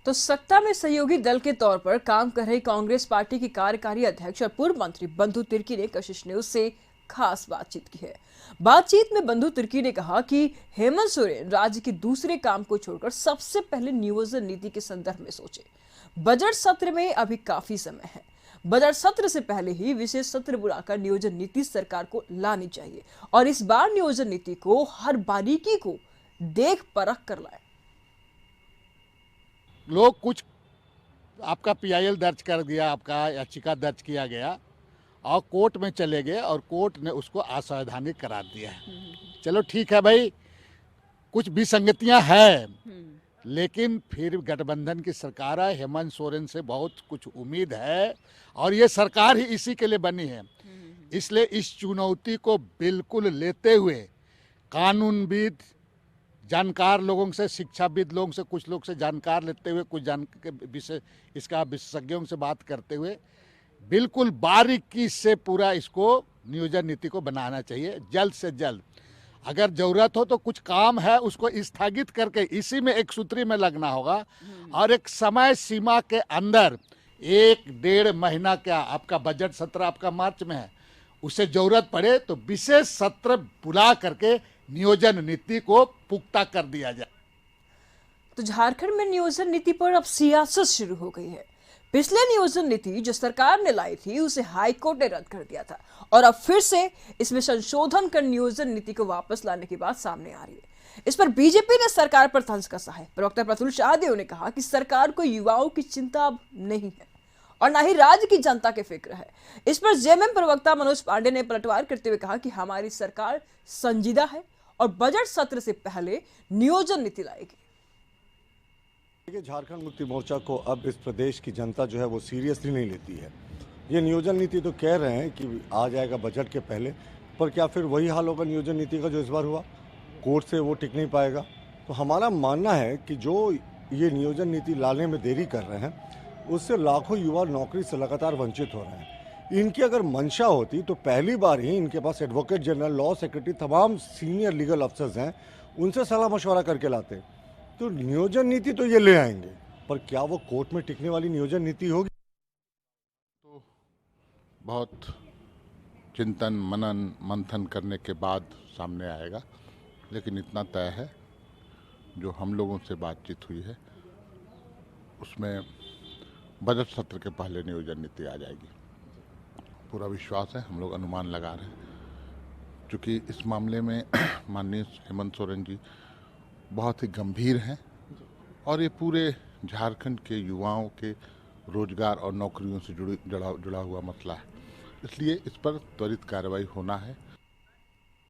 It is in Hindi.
तो सत्ता में सहयोगी दल के तौर पर काम कर रही कांग्रेस पार्टी की कार्यकारी अध्यक्ष और पूर्व मंत्री बंधु तिर्की ने कशिश न्यूज से खास बातचीत की है। बातचीत में बंधु तिर्की ने कहा कि हेमंत सोरेन राज्य के दूसरे काम को छोड़कर सबसे पहले नियोजन नीति के संदर्भ में सोचे। बजट सत्र में अभी काफी समय है। बजट सत्र से पहले ही विशेष सत्र बुलाकर नियोजन नीति सरकार को लानी चाहिए और इस बार नियोजन नीति को हर बारीकी को देख परख कर लाए। लोग कुछ आपका पीआईएल दर्ज कर दिया, आपका याचिका दर्ज किया गया और कोर्ट में चले गए और कोर्ट ने उसको असंवैधानिक करार दिया है। चलो ठीक है भाई, कुछ विसंगतियां हैं, लेकिन फिर गठबंधन की सरकार है, हेमंत सोरेन से बहुत कुछ उम्मीद है और ये सरकार ही इसी के लिए बनी है। इसलिए इस चुनौती को बिल्कुल लेते हुए कानूनविद, जानकार लोगों से, शिक्षाविद लोगों से, कुछ लोग से जानकार लेते हुए, कुछ इसका विशेषज्ञों से बात करते हुए बिल्कुल बारीकी से पूरा इसको नियोजन नीति को बनाना चाहिए जल्द से जल्द। अगर जरूरत हो तो कुछ काम है उसको स्थगित करके इसी में एक सूत्री में लगना होगा और एक समय सीमा के अंदर 1-1.5 महीना क्या, आपका बजट सत्र आपका मार्च में है, उसे जरूरत पड़े तो विशेष सत्र बुला करके नियोजन नीति को पुख्ता कर दिया जाए। तो झारखंड में नियोजन नीति पर अब सियासत शुरू हो गई है। पिछले नियोजन नीति जो सरकार ने लाई थी उसे हाईकोर्ट ने रद्द कर दिया था और अब फिर से इसमें संशोधन कर नियोजन नीति को वापस लाने की बात सामने आ रही है। इस पर बीजेपी ने सरकार पर तंज कसा है। प्रवक्ता प्रफुल्ल शाहदेव ने कहा कि सरकार को युवाओं की चिंता अब नहीं है और ना ही राज्य की जनता की फिक्र है। इस पर जेएमएम प्रवक्ता मनोज पांडे ने पलटवार करते हुए कहा कि हमारी सरकार संजीदा है और बजट सत्र से पहले नियोजन नीति लाएगी। देखिए, झारखंड मुक्ति मोर्चा को अब इस प्रदेश की जनता जो है वो सीरियसली नहीं लेती है। ये नियोजन नीति तो कह रहे हैं कि आ जाएगा बजट के पहले, पर क्या फिर वही हाल होगा नियोजन नीति का जो इस बार हुआ? कोर्ट से वो टिक नहीं पाएगा। तो हमारा मानना है कि जो ये नियोजन नीति लाने में देरी कर रहे हैं उससे लाखों युवा नौकरी से लगातार वंचित हो रहे हैं। इनकी अगर मंशा होती तो पहली बार ही इनके पास एडवोकेट जनरल, लॉ सेक्रेटरी, तमाम सीनियर लीगल अफसर्स हैं, उनसे सलाह मशवरा करके लाते। तो नियोजन नीति तो ये ले आएंगे, पर क्या वो कोर्ट में टिकने वाली नियोजन नीति होगी? तो बहुत चिंतन, मनन, मंथन करने के बाद सामने आएगा, लेकिन इतना तय है जो हम लोगों से बातचीत हुई है उसमें बजट सत्र के पहले नियोजन नीति आ जाएगी। पूरा विश्वास है, हम लोग अनुमान लगा रहे हैं, क्योंकि इस मामले में माननीय हेमंत सोरेन जी बहुत ही गंभीर हैं और ये पूरे झारखंड के युवाओं के रोजगार और नौकरियों से जुड़ा हुआ मसला है। इसलिए इस पर त्वरित कार्रवाई होना है।